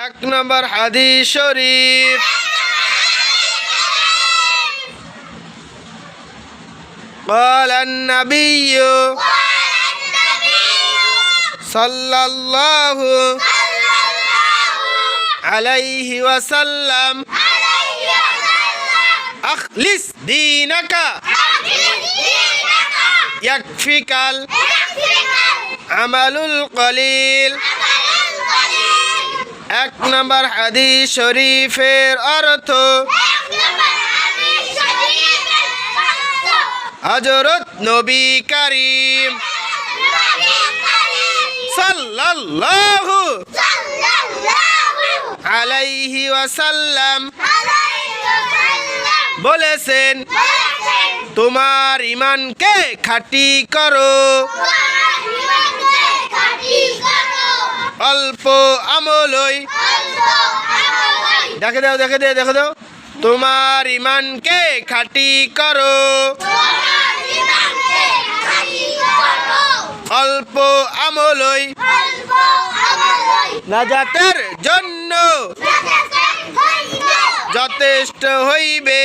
এক নম্বর হাদিস শরীফ قال النبي صلى الله عليه وسلم أخلص دينك يكفيك العمل القليل এক নম্বর হাদিস শরীফের অর্থ হযরত নবী করিম সাল্লাল্লাহু আলাইহি ওয়াসাল্লাম বলেছেন, তোমার ঈমানকে খাঁটি করো, অল্প আমলই দেখে দাও তোমার ঈমানকে খাঁটি করো, অল্প আমলই নাজাতের জন্য যথেষ্ট হইবে।